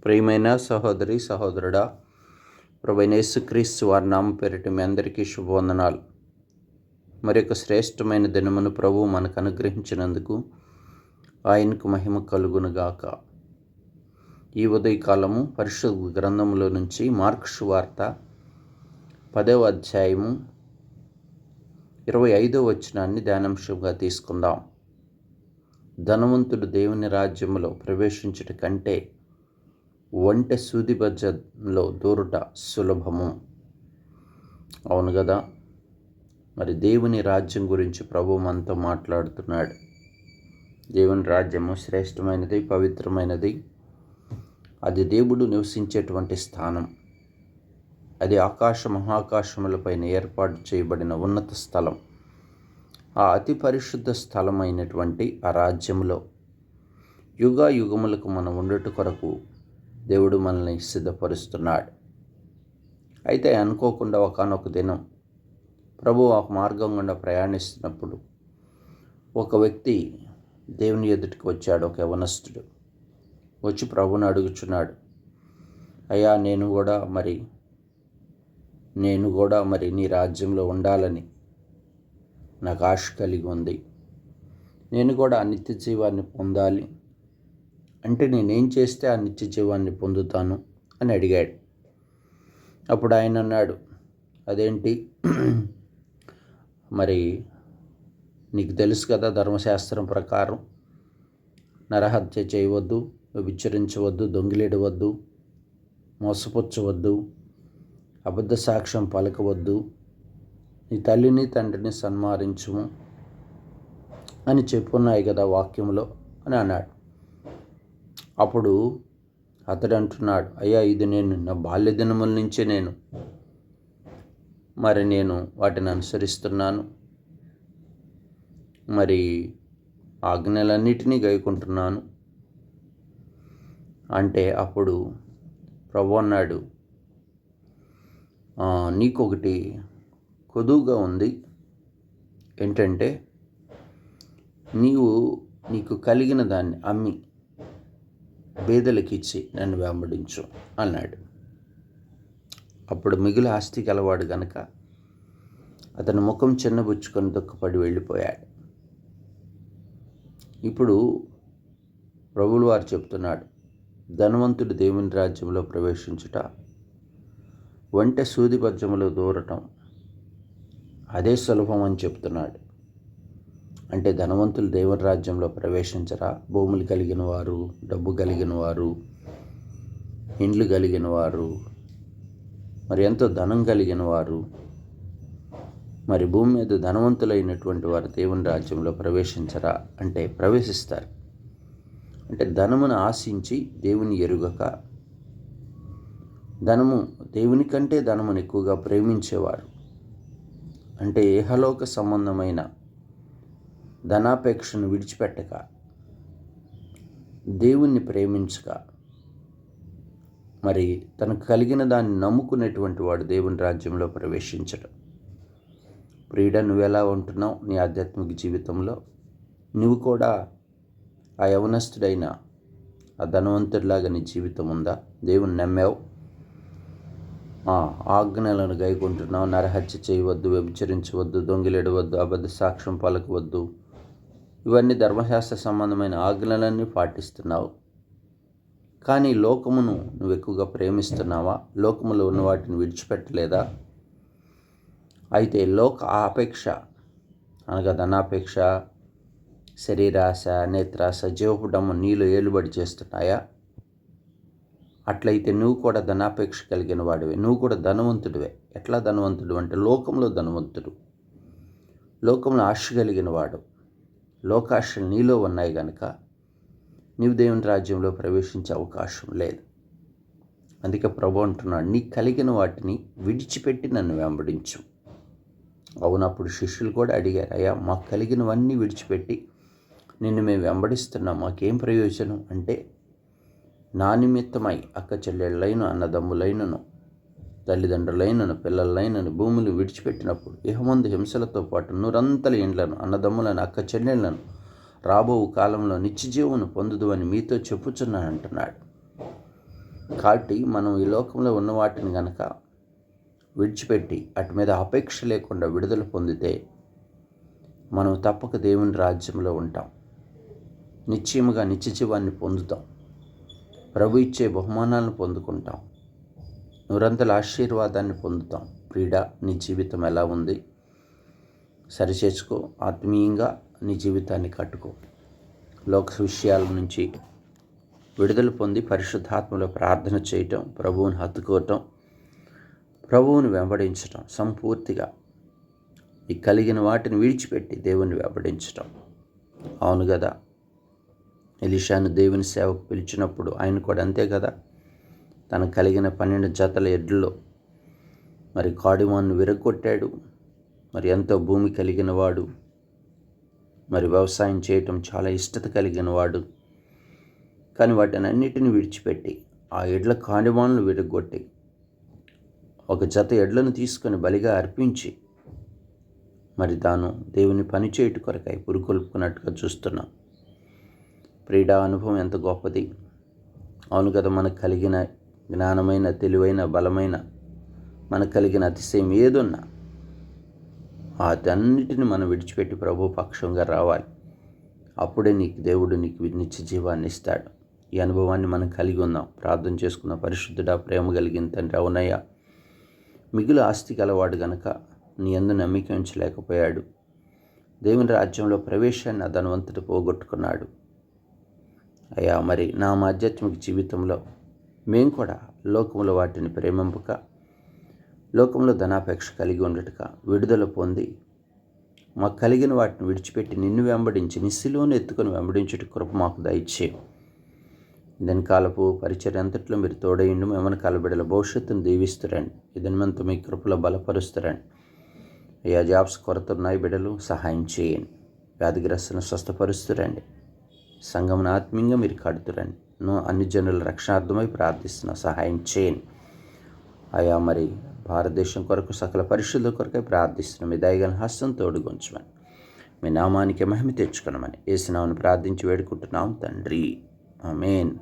ప్రియమైన సహోదరి సహోదరుడా, ప్రభువైన యేసుక్రీస్తు వారి నామం పేరిట మీ అందరికీ శుభవందనాలు. మరొక శ్రేష్టమైన దినమును ప్రభువు మనకు అనుగ్రహించినందుకు ఆయనకు మహిమ కలుగునుగాక. ఈ ఉదయకాలము పరిశుద్ధ గ్రంథంలో నుంచి మార్కు సువార్త 10వ అధ్యాయము 25వ వచనాన్ని ధ్యానాంశంగా తీసుకుందాం. ధనవంతుడు దేవుని రాజ్యములో ప్రవేశించుట కంటే ఒంటె సూది బెజ్జంలో దూరుట సులభము. అవును కదా. మరి దేవుని రాజ్యం గురించి ప్రభువు మనతో మాట్లాడుతున్నాడు. దేవుని రాజ్యము శ్రేష్టమైనది, పవిత్రమైనది. అది దేవుడు నివసించేటువంటి స్థానం. అది మహాకాశములపైన ఏర్పాటు చేయబడిన ఉన్నత స్థలం. ఆ అతి పరిశుద్ధ స్థలమైనటువంటి ఆ రాజ్యంలో యుగములకు మనం ఉండుట కొరకు దేవుడు మనల్ని సిద్ధపరుస్తున్నాడు. అయితే అనుకోకుండా ఒకానొక దినం ప్రభువు ఒక మార్గం గుండా ప్రయాణిస్తున్నప్పుడు ఒక వ్యక్తి దేవుని ఎదుటికి వచ్చాడు. ఒక యవనస్తుడు వచ్చి ప్రభువుని అడుగుచున్నాడు, అయ్యా నేను కూడా మరి నీ రాజ్యంలో ఉండాలని నాకు ఆశ కలిగి ఉంది. నేను కూడా ఆ నిత్య జీవాన్ని పొందాలి. అంటే నేనేం చేస్తే ఆ నిత్య జీవాన్ని పొందుతాను అని అడిగాడు. అప్పుడు ఆయన అన్నాడు, అదేంటి, మరి నీకు తెలుసు కదా, ధర్మశాస్త్రం ప్రకారం నరహత్య చేయవద్దు, వ్యభిచరించవద్దు, దొంగిలిడవద్దు, మోసపుచ్చవద్దు, అబద్ధ సాక్ష్యం పలకవద్దు, నీ తల్లిని తండ్రిని సన్మానించుము అని చెప్పున్నాయి కదా వాక్యంలో అని అన్నాడు. అప్పుడు అతడు అంటున్నాడు, అయ్యా ఇది నేను నా బాల్య దినముల నుంచే నేను వాటిని అనుసరిస్తున్నాను, మరి ఆజ్ఞలన్నిటినీ గైకుంటున్నాను అంటే అప్పుడు ప్రభు అన్నాడు, నీకొకటి కొదువుగా ఉంది. ఏంటంటే నీకు కలిగిన దాన్ని అమ్మి బేదలకిచ్చి నన్ను వెంబడించు అన్నాడు. అప్పుడు మిగులు ఆస్తి గలవాడు గనక అతని ముఖం చిన్నబుచ్చుకొని దుఃఖపడి వెళ్ళిపోయాడు. ఇప్పుడు ప్రభువుల వారు చెప్తున్నాడు, ధనవంతుడు దేవుని రాజ్యంలో ప్రవేశించుట ఒంటె సూది బెజ్జములో దూరటం అదే సులభం అని చెప్తున్నాడు. అంటే ధనవంతులు దేవుని రాజ్యంలో ప్రవేశించరా? భూములు కలిగిన వారు, డబ్బు కలిగిన వారు, ఇండ్లు కలిగిన వారు, మరి ఎంతో ధనం కలిగిన వారు, మరి భూమి మీద ధనవంతులైనటువంటి వారు దేవుని రాజ్యంలో ప్రవేశించరా అంటే ప్రవేశిస్తారు. అంటే ధనమును ఆశించి దేవుని ఎరుగక, దేవుని కంటే ధనమును ఎక్కువగా ప్రేమించేవారు, అంటే ఇహలోక సంబంధమైన ధనాపేక్షను విడిచిపెట్టక, దేవుణ్ణి ప్రేమించక, మరి తనకు కలిగిన దాన్ని నమ్ముకునేటువంటి వాడు దేవుని రాజ్యంలో ప్రవేశించడం. ప్రియుడా, నువ్వెలా ఉంటున్నావు నీ ఆధ్యాత్మిక జీవితంలో? నువ్వు కూడా ఆ యవనస్తుడైన ఆ ధనవంతుడిలాగా నీ జీవితం ఉందా? దేవుని నమ్మావు, ఆజ్ఞలను గైకుంటున్నావు, నరహత్య చేయవద్దు, వ్యభిచరించవద్దు, దొంగిలిడవద్దు, అబద్ధ సాక్ష్యం పలకవద్దు, ఇవన్నీ ధర్మశాస్త్ర సంబంధమైన ఆజ్ఞలన్నీ పాటిస్తున్నావు. కానీ లోకమును నువ్వు ఎక్కువగా ప్రేమిస్తున్నావా? లోకములో ఉన్న వాటిని విడిచిపెట్టలేదా? అయితే లోక ఆపేక్ష అనగా ధనాపేక్ష, శరీరాశ, నేత్రాశ, జీవపుడము నీలో ఏలుబడి చేస్తున్నాయా? అట్లయితే నువ్వు కూడా ధనాపేక్ష కలిగిన వాడివే, నువ్వు కూడా ధనవంతుడివే. ఎట్లా ధనవంతుడు అంటే లోకంలో ధనవంతుడు, లోకంలో ఆశ కలిగిన వాడు. లోకాశలు నీలో ఉన్నాయి కనుక నీవు దేవుని రాజ్యంలో ప్రవేశించే అవకాశం లేదు. అందుకే ప్రభు అంటున్నాడు, నీకు కలిగిన వాటిని విడిచిపెట్టి నన్ను వెంబడించు. అవునప్పుడు శిష్యులు కూడా అడిగారు, అయ్యా మాకు కలిగినవన్నీ విడిచిపెట్టి నిన్ను మేము వెంబడిస్తున్నాం, మాకేం ప్రయోజనం అంటే, నా నిమిత్తమై అక్క చెల్లెళ్ళైన అన్నదమ్ములైనను తల్లిదండ్రులైనను పిల్లలైనను భూములు విడిచిపెట్టినప్పుడు ఇహమందు హింసలతో పాటు నూరంతల ఇండ్లను, అన్నదమ్ములను, అక్క చెల్లెళ్లను రాబో కాలంలో నిత్యజీవమును పొందుదు అని మీతో చెప్పుచున్నాను అంటున్నాడు. కాబట్టి మనం ఈ లోకంలో ఉన్న వాటిని గనక విడిచిపెట్టి అటు మీద అపేక్ష లేకుండా విడుదల పొందితే మనం తప్పక దేవుని రాజ్యంలో ఉంటాం. నిశ్చయముగా నిత్య జీవాన్ని పొందుతాం. ప్రభు ఇచ్చే బహుమానాలను పొందుకుంటాం. నూరంతల ఆశీర్వాదాన్ని పొందుతాం. ప్రియుడా, నీ జీవితం ఎలా ఉంది? సరిచేసుకో. ఆత్మీయంగా నీ జీవితాన్ని కట్టుకో. లోక విషయాల నుంచి విడుదల పొంది పరిశుద్ధాత్మలో ప్రార్థన చేయటం, ప్రభువుని హత్తుకోవటం, ప్రభువుని వెంబడించటం, సంపూర్తిగా ఈ కలిగిన వాటిని విడిచిపెట్టి దేవుని వెంబడించటం. అవును కదా, ఎలీషాను దేవుని సేవకు పిలిచినప్పుడు ఆయన కూడా అంతే కదా. తనకు కలిగిన 12 జతల ఎడ్లలో మరి కాడిమాను విరగొట్టాడు. మరి ఎంతో భూమి కలిగిన వాడు, మరి వ్యవసాయం చేయటం చాలా ఇష్టత కలిగిన వాడు. కానీ వాటిని అన్నిటిని విడిచిపెట్టి ఆ ఎడ్ల కాడిమానులు విరగొట్టి ఒక జత ఎడ్లను తీసుకొని బలిగా అర్పించి మరి తాను దేవుని పని చేయుట కొరకై పురుకొల్పుకున్నట్టుగా చూస్తున్నాం. ప్రియుడా, అనుభవం ఎంత గొప్పది. అవును కదా, మనకు కలిగిన జ్ఞానమైన, తెలివైన, బలమైన, మనకు కలిగిన అతిశయం ఏదున్నా అన్నిటిని మనం విడిచిపెట్టి ప్రభు పక్షంగా రావాలి. అప్పుడే దేవుడు నీకు నిత్య జీవాన్ని ఇస్తాడు. ఈ అనుభవాన్ని మనం కలిగి ఉందాం. ప్రార్థన చేసుకున్న పరిశుద్ధుడా, ప్రేమ కలిగిన తండ్రి, అవునయ్యా, మిగులు ఆస్తి గలవాడు గనక నీ యందు నమ్మిక ఉంచలేకపోయాడు. దేవుని రాజ్యంలో ప్రవేశాన్ని ఆ ధనవంతుడు పోగొట్టుకున్నాడు. అయ్యా, మరి నా ఆధ్యాత్మిక జీవితంలో మేము కూడా లోకంలో వాటిని ప్రేమింపక, లోకంలో ధనాపేక్ష కలిగి ఉండటక విడుదల పొంది మాకు కలిగిన వాటిని విడిచిపెట్టి నిన్ను వెంబడించి నీ సిలువను ఎత్తుకొని వెంబడించుట కృప మాకు దయచేయం. ఇదని కాలపు పరిచర్య అంతట్లో మీరు తోడయిండు. మేమని కాలబిడల భవిష్యత్తును దీవిస్తురండి. ఇదనిమంతా మీ కృపలో బలపరుస్తారండి. అయ్యా, జాబ్స్ కొరత ఉన్నాయి, బిడ్డలు సహాయం చేయండి. వ్యాధిగ్రస్తులను స్వస్థపరుస్తురండి. సంఘమును ఆత్మీయంగా మీరు కడుతురండి. అన్ని జనుల రక్షణార్థమై ప్రార్థిస్తున్నా, సహాయం చేయండి. అయ్యా, మరి భారతదేశం కొరకు సకల పరిశుద్ధుల కొరకై ప్రార్థిస్తున్నాం. మీ దయగల హస్తం తోడుగుంచమని, మీ నామానికి మహిమ తెచ్చుకున్నామని యేసు నామమున ప్రార్థించి వేడుకుంటున్నాం తండ్రి. ఆమేన్.